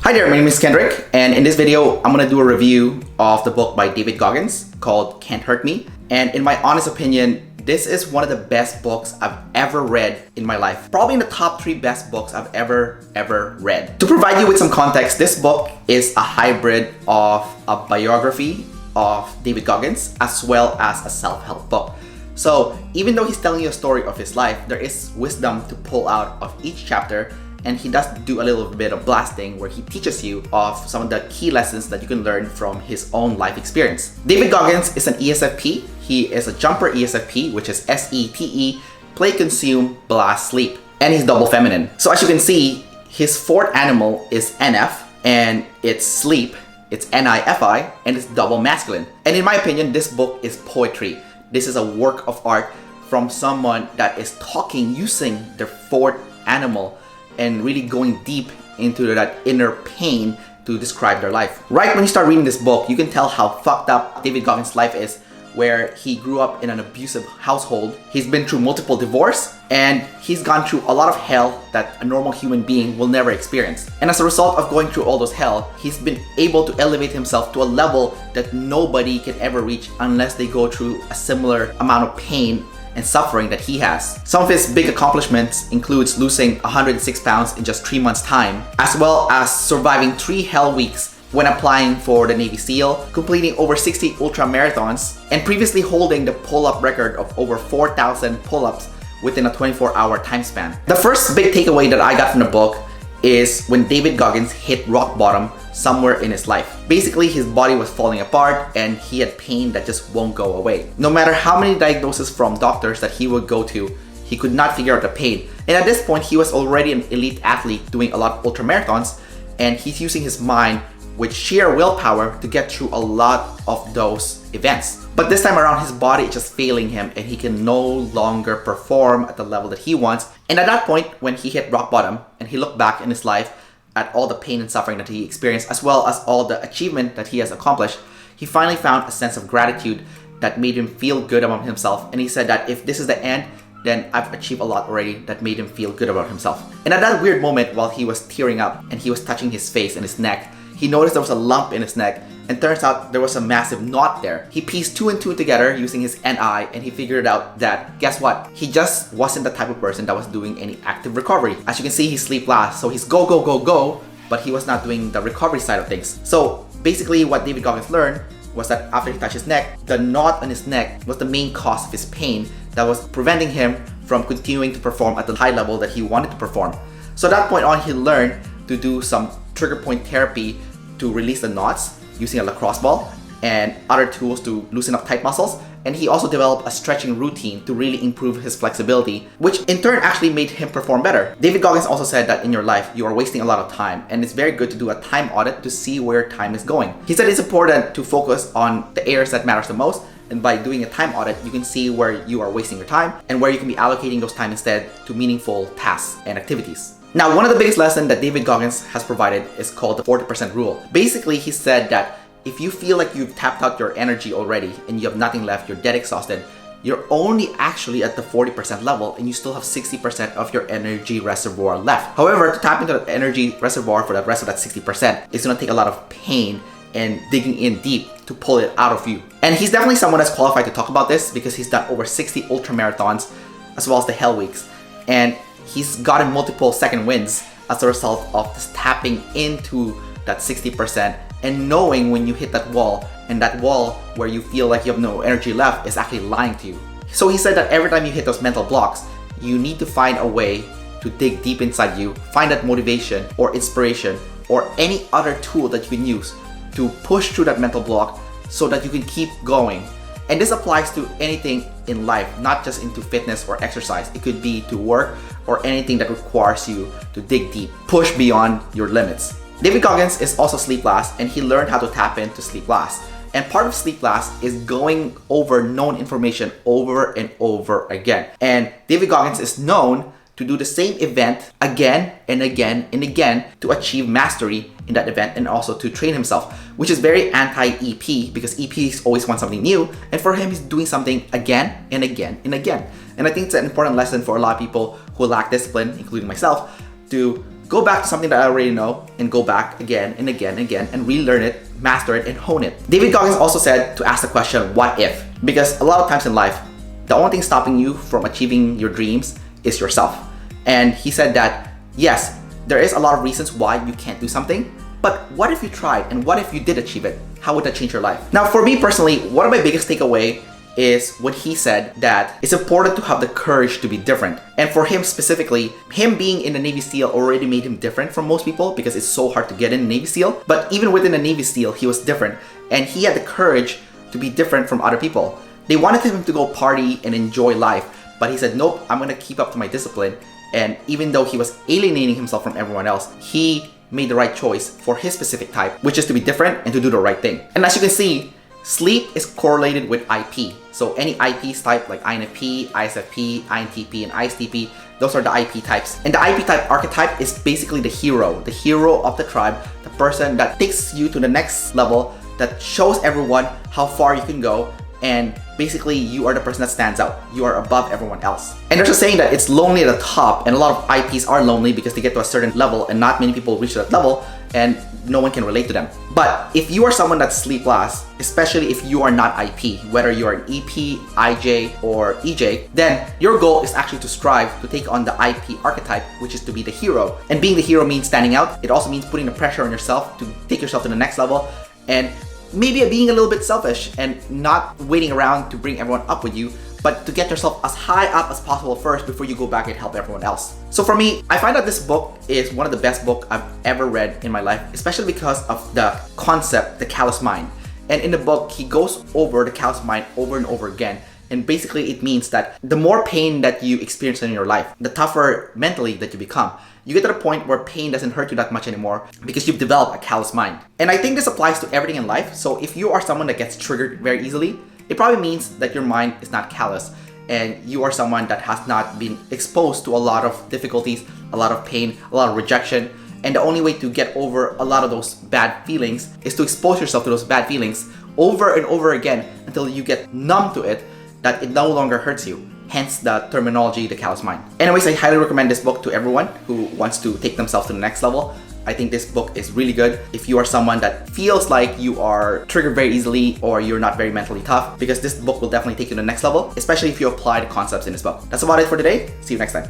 Hi there, my name is Kendrick, and in this video, I'm gonna do a review of the book by David Goggins called Can't Hurt Me. And in my honest opinion, this is one of the best books I've ever read in my life. Probably in the top 3 best books I've ever read. To provide you with some context, this book is a hybrid of a biography of David Goggins as well as a self-help book. So even though he's telling you a story of his life, there is wisdom to pull out of each chapter, and he does do a little bit of blasting where he teaches you of some of the key lessons that you can learn from his own life experience. David Goggins is an ESFP. He is a jumper ESFP, which is S-E-T-E, play, consume, blast, sleep. And he's double feminine. So as you can see, his fourth animal is NF, and it's sleep, it's N-I-F-I, and it's double masculine. And in my opinion, this book is poetry. This is a work of art from someone that is talking using their fourth animal and really going deep into that inner pain to describe their life. Right when you start reading this book, you can tell how fucked up David Goggins' life is, where he grew up in an abusive household. He's been through multiple divorces, and he's gone through a lot of hell that a normal human being will never experience. And as a result of going through all those hell, he's been able to elevate himself to a level that nobody can ever reach unless they go through a similar amount of pain and suffering that he has. Some of his big accomplishments includes losing 106 pounds in just 3 months' time, as well as surviving 3 hell weeks when applying for the Navy SEAL, completing over 60 ultra marathons, and previously holding the pull-up record of over 4,000 pull-ups within a 24-hour time span. The first big takeaway that I got from the book is when David Goggins hit rock bottom somewhere in his life. Basically, his body was falling apart and he had pain that just won't go away. No matter how many diagnoses from doctors that he would go to, he could not figure out the pain. And at this point, he was already an elite athlete doing a lot of ultra marathons, and he's using his mind with sheer willpower to get through a lot of those events. But this time around, his body is just failing him and he can no longer perform at the level that he wants. And at that point, when he hit rock bottom and he looked back in his life at all the pain and suffering that he experienced, as well as all the achievement that he has accomplished, he finally found a sense of gratitude that made him feel good about himself. And he said that if this is the end, then I've achieved a lot already that made him feel good about himself. And at that weird moment, while he was tearing up and he was touching his face and his neck, he noticed there was a lump in his neck, and turns out there was a massive knot there. He pieced 2 and 2 together using his NI, and he figured out that, guess what? He just wasn't the type of person that was doing any active recovery. As you can see, he sleep last, so he's go, go, go, go, but he was not doing the recovery side of things. So basically what David Goggins learned was that after he touched his neck, the knot on his neck was the main cause of his pain that was preventing him from continuing to perform at the high level that he wanted to perform. So at that point on, he learned to do some trigger point therapy to release the knots using a lacrosse ball and other tools to loosen up tight muscles. And he also developed a stretching routine to really improve his flexibility, which in turn actually made him perform better. David Goggins also said that in your life, you are wasting a lot of time, and it's very good to do a time audit to see where time is going. He said it's important to focus on the areas that matters the most, and by doing a time audit, you can see where you are wasting your time and where you can be allocating those time instead to meaningful tasks and activities. Now, one of the biggest lessons that David Goggins has provided is called the 40% rule. Basically, he said that if you feel like you've tapped out your energy already and you have nothing left, you're dead exhausted, you're only actually at the 40% level and you still have 60% of your energy reservoir left. However, to tap into that energy reservoir for the rest of that 60%, it's gonna take a lot of pain and digging in deep to pull it out of you. And he's definitely someone that's qualified to talk about this because he's done over 60 ultra marathons as well as the hell weeks. And he's gotten multiple second wins as a result of just tapping into that 60% and knowing when you hit that wall, and that wall where you feel like you have no energy left is actually lying to you. So he said that every time you hit those mental blocks, you need to find a way to dig deep inside you, find that motivation or inspiration or any other tool that you can use to push through that mental block so that you can keep going. And this applies to anything in life, not just into fitness or exercise. It could be to work or anything that requires you to dig deep, push beyond your limits. David Goggins is also sleep last, and he learned how to tap into sleep last. And part of sleep last is going over known information over and over again. And David Goggins is known to do the same event again and again and again to achieve mastery in that event, and also to train himself, which is very anti-EP because EPs always want something new, and for him he's doing something again and again and again. And I think it's an important lesson for a lot of people who lack discipline, including myself, to go back to something that I already know and go back again and again and again and relearn it, master it, and hone it. David Goggins also said to ask the question, what if? Because a lot of times in life, the only thing stopping you from achieving your dreams is yourself. And he said that, yes, there is a lot of reasons why you can't do something, but what if you tried and what if you did achieve it? How would that change your life? Now, for me personally, one of my biggest takeaway is when he said that it's important to have the courage to be different. And for him specifically, him being in the Navy SEAL already made him different from most people because it's so hard to get in the Navy SEAL. But even within the Navy SEAL, he was different. And he had the courage to be different from other people. They wanted him to go party and enjoy life, but he said, nope, I'm gonna keep up to my discipline. And even though he was alienating himself from everyone else, he made the right choice for his specific type, which is to be different and to do the right thing. And as you can see, sleep is correlated with IP. So any IPs type like INFP, ISFP, INTP, and ISTP, those are the IP types. And the IP type archetype is basically the hero of the tribe, the person that takes you to the next level, that shows everyone how far you can go, and basically you are the person that stands out. You are above everyone else. And there's a saying that it's lonely at the top, and a lot of IPs are lonely because they get to a certain level and not many people reach that level and no one can relate to them. But if you are someone that sleep last, especially if you are not IP, whether you are an EP, IJ, or EJ, then your goal is actually to strive to take on the IP archetype, which is to be the hero. And being the hero means standing out. It also means putting the pressure on yourself to take yourself to the next level, and maybe being a little bit selfish and not waiting around to bring everyone up with you, but to get yourself as high up as possible first before you go back and help everyone else. So for me, I find that this book is one of the best books I've ever read in my life, especially because of the concept, the Callous Mind. And in the book, he goes over the Callous Mind over and over again. And basically it means that the more pain that you experience in your life, the tougher mentally that you become. You get to the point where pain doesn't hurt you that much anymore because you've developed a callous mind. And I think this applies to everything in life. So if you are someone that gets triggered very easily, it probably means that your mind is not callous and you are someone that has not been exposed to a lot of difficulties, a lot of pain, a lot of rejection. And the only way to get over a lot of those bad feelings is to expose yourself to those bad feelings over and over again until you get numb to it, that it no longer hurts you. Hence the terminology, the Callous Mind. Anyways, I highly recommend this book to everyone who wants to take themselves to the next level. I think this book is really good if you are someone that feels like you are triggered very easily or you're not very mentally tough, because this book will definitely take you to the next level, especially if you apply the concepts in this book. That's about it for today. See you next time.